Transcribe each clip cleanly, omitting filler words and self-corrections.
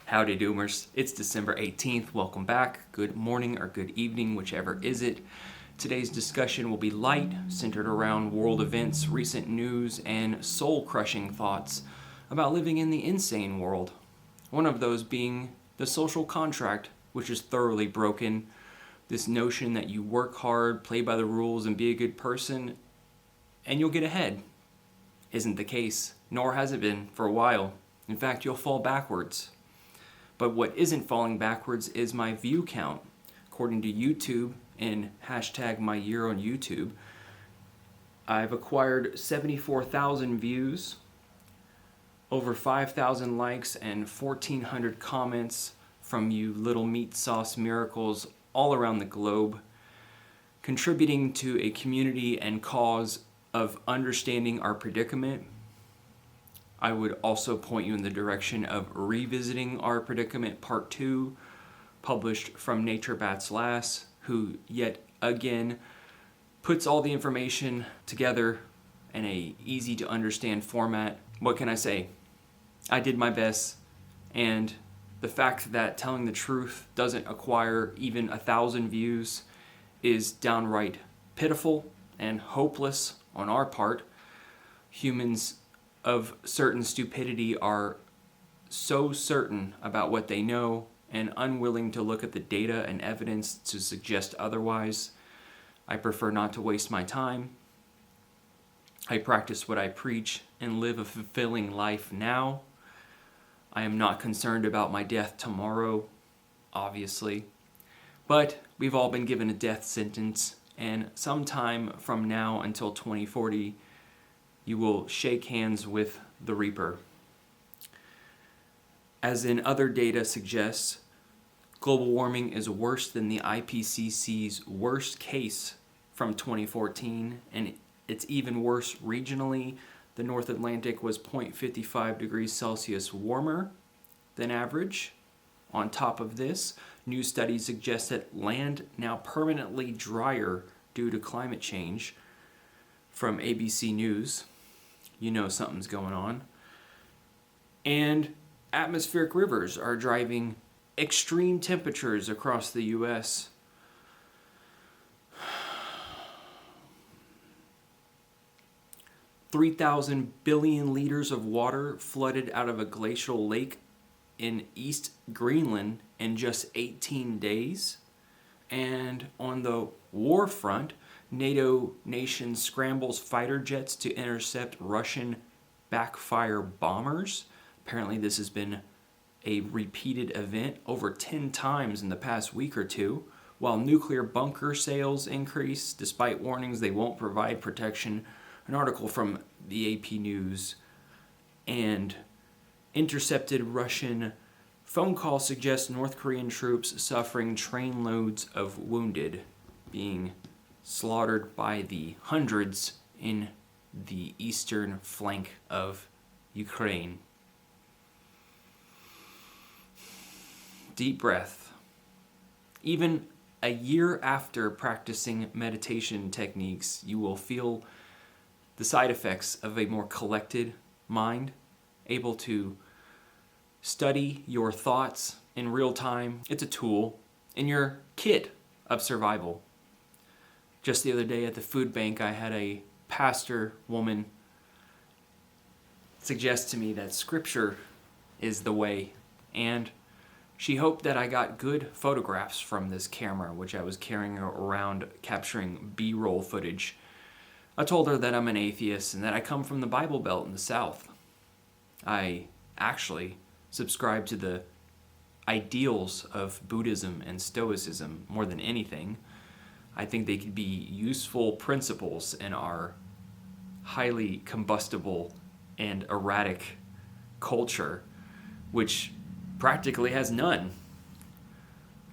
Howdy doomers, it's December 18th. Welcome back. Good morning or good evening, whichever is it. Today's discussion will be light, centered around world events, recent news, and soul-crushing thoughts about living in the insane world. One of those being the social contract, which is thoroughly broken. This notion that you work hard, play by the rules, and be a good person, and you'll get ahead, isn't the case, nor has it been for a while. In fact, you'll fall backwards. But what isn't falling backwards is my view count. According to YouTube and hashtag my year on YouTube, I've acquired 74,000 views, over 5,000 likes, and 1,400 comments from you little meat sauce miracles all around the globe, contributing to a community and cause of understanding our predicament. I would also point you in the direction of revisiting our predicament part 2, published from Nature Bats Lass, who yet again puts all the information together in a easy to understand format. What can I say? I did my best, and the fact that telling the truth doesn't acquire even 1,000 views is downright pitiful and hopeless on our part. Humans of certain stupidity are so certain about what they know and unwilling to look at the data and evidence to suggest otherwise. I prefer not to waste my time. I practice what I preach and live a fulfilling life now. I am not concerned about my death tomorrow, obviously. But we've all been given a death sentence, and sometime from now until 2040, you will shake hands with the Reaper. As in other data suggests, global warming is worse than the IPCC's worst case from 2014, and it's even worse regionally. The North Atlantic was 0.55 degrees Celsius warmer than average. On top of this, new studies suggest that land now permanently drier due to climate change. From ABC News, you know something's going on. And atmospheric rivers are driving extreme temperatures across the U.S. 3,000 billion liters of water flooded out of a glacial lake in East Greenland in just 18 days. And on the war front, NATO nation scrambles fighter jets to intercept Russian backfire bombers. Apparently this has been a repeated event over 10 times in the past week or two, while nuclear bunker sales increase despite warnings they won't provide protection. An article from the AP News. And intercepted Russian phone call suggests North Korean troops suffering trainloads of wounded, being slaughtered by the hundreds in the eastern flank of Ukraine. Deep breath. Even a year after practicing meditation techniques, you will feel the side effects of a more collected mind, able to study your thoughts in real time. It's a tool in your kit of survival. Just the other day at the food bank, I had a pastor woman suggest to me that scripture is the way, and she hoped that I got good photographs from this camera, which I was carrying around capturing B-roll footage. I told her that I'm an atheist and that I come from the Bible Belt in the South. I actually subscribe to the ideals of Buddhism and Stoicism more than anything. I think they could be useful principles in our highly combustible and erratic culture, which practically has none.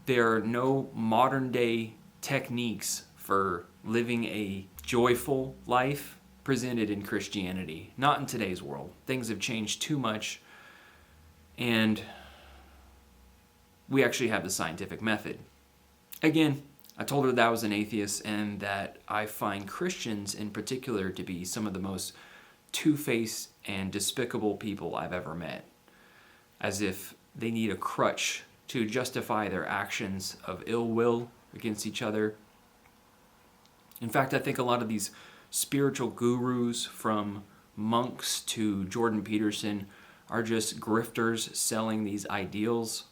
There are no modern day techniques for living a joyful life presented in Christianity. Not in today's world. Things have changed too much, and we actually have the scientific method. Again, I told her that I was an atheist and that I find Christians in particular to be some of the most two-faced and despicable people I've ever met. As if they need a crutch to justify their actions of ill will against each other. In fact, I think a lot of these spiritual gurus, from monks to Jordan Peterson, are just grifters selling these ideals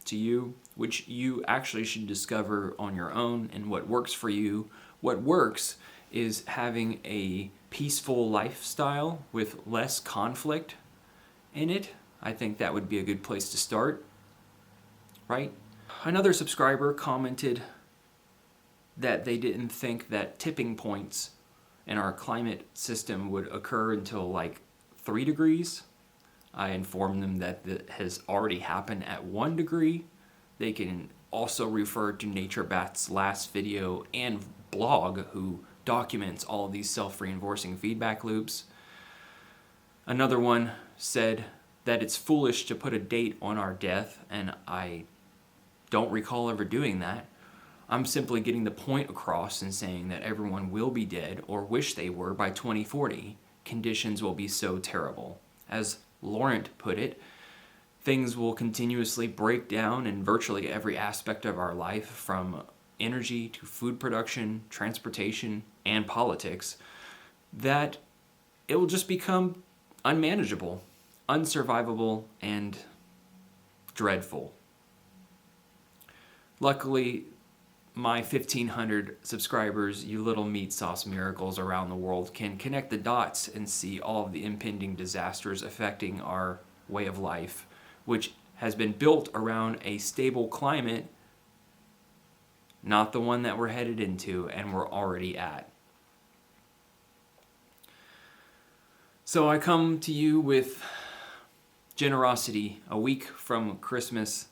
to you, which you actually should discover on your own and what works for you. What works is having a peaceful lifestyle with less conflict in it. I think that would be a good place to start, right? Another subscriber commented that they didn't think that tipping points in our climate system would occur until like 3 degrees. I informed them that it has already happened at 1 degree. They can also refer to Nature Bat's last video and blog, who documents all of these self-reinforcing feedback loops. Another one said that it's foolish to put a date on our death, and I don't recall ever doing that. I'm simply getting the point across and saying that everyone will be dead, or wish they were, by 2040. Conditions will be so terrible. As Laurent put it, things will continuously break down in virtually every aspect of our life, from energy to food production, transportation, and politics, that it will just become unmanageable, unsurvivable, and dreadful. Luckily, my 1,500 subscribers, you little meat sauce miracles around the world, can connect the dots and see all of the impending disasters affecting our way of life, which has been built around a stable climate, not the one that we're headed into and we're already at. So I come to you with generosity, a week from Christmas,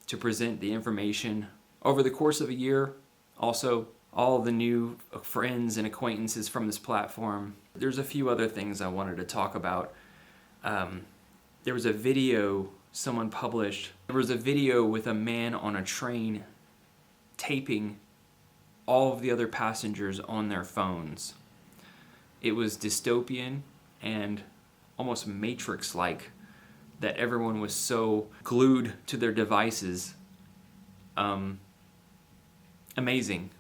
to present the information over the course of a year. Also, all of the new friends and acquaintances from this platform. There's a few other things I wanted to talk about. There was a video someone published. There was a video with a man on a train taping all of the other passengers on their phones. It was dystopian and almost Matrix-like, that everyone was so glued to their devices. Amazing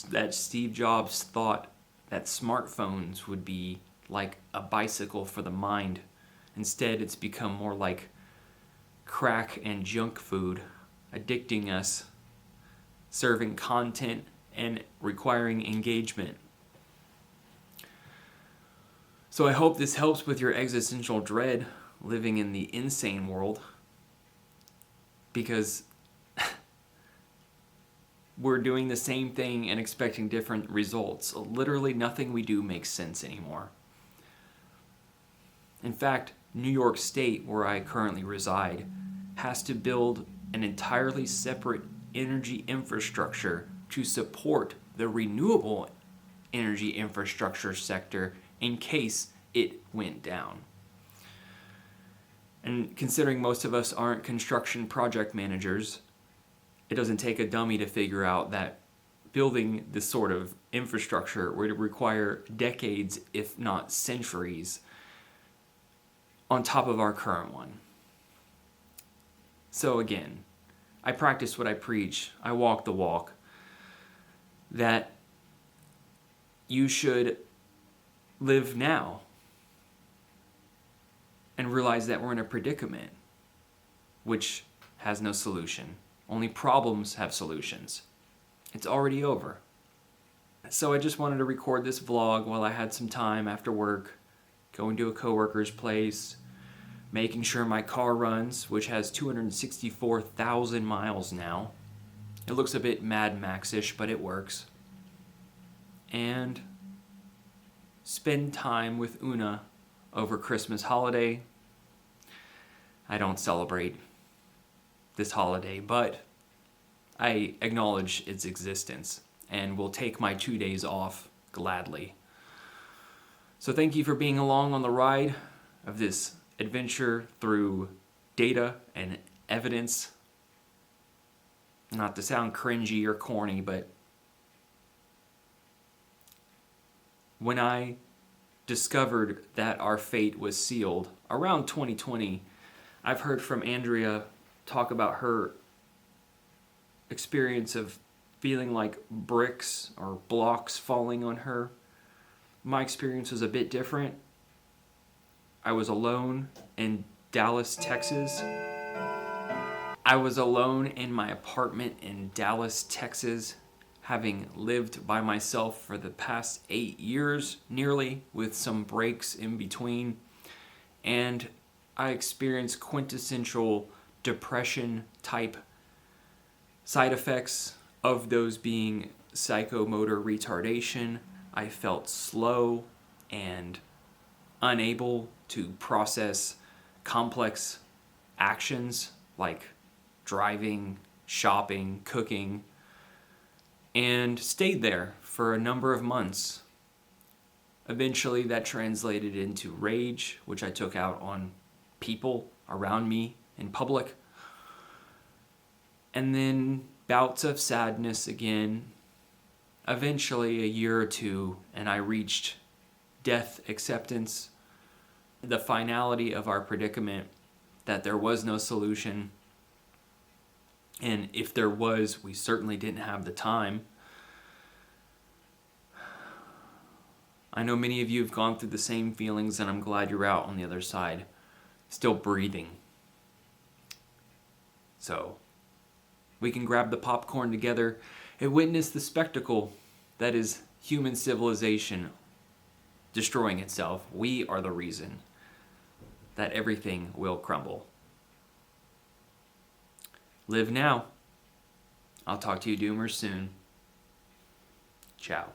that Steve Jobs thought that smartphones would be like a bicycle for the mind. Instead, it's become more like crack and junk food, addicting us, serving content, and requiring engagement. So I hope this helps with your existential dread living in the insane world, because we're doing the same thing and expecting different results. Literally nothing we do makes sense anymore. In fact, New York State, where I currently reside, has to build an entirely separate energy infrastructure to support the renewable energy infrastructure sector in case it went down. And considering most of us aren't construction project managers, it doesn't take a dummy to figure out that building this sort of infrastructure would require decades, if not centuries, on top of our current one. So again, I practice what I preach. I walk the walk. That you should live now and realize that we're in a predicament which has no solution. Only problems have solutions. It's already over. So I just wanted to record this vlog while I had some time after work, going to a coworker's place, making sure my car runs, which has 264,000 miles now. It looks a bit Mad Max-ish, but it works. And spend time with Una over Christmas holiday. I don't celebrate this holiday, but I acknowledge its existence and will take my 2 days off gladly. So thank you for being along on the ride of this adventure through data and evidence. Not to sound cringy or corny, but when I discovered that our fate was sealed around 2020. I've heard from Andrea talk about her experience of feeling like bricks or blocks falling on her. My experience was a bit different. I was alone in Dallas, Texas. I was alone in my apartment in Dallas, Texas, having lived by myself for the past 8 years, nearly, with some breaks in between. And I experienced quintessential depression type side effects of those being psychomotor retardation. I felt slow and unable to process complex actions like driving, shopping, cooking, and stayed there for a number of months. Eventually that translated into rage, which I took out on people around me in public. And then bouts of sadness again. Eventually a year or two, and I reached death acceptance, the finality of our predicament, that there was no solution. And if there was, we certainly didn't have the time. I know many of you have gone through the same feelings, and I'm glad you're out on the other side, still breathing. So, we can grab the popcorn together and witness the spectacle that is human civilization destroying itself. We are the reason that everything will crumble. Live now. I'll talk to you doomers soon. Ciao.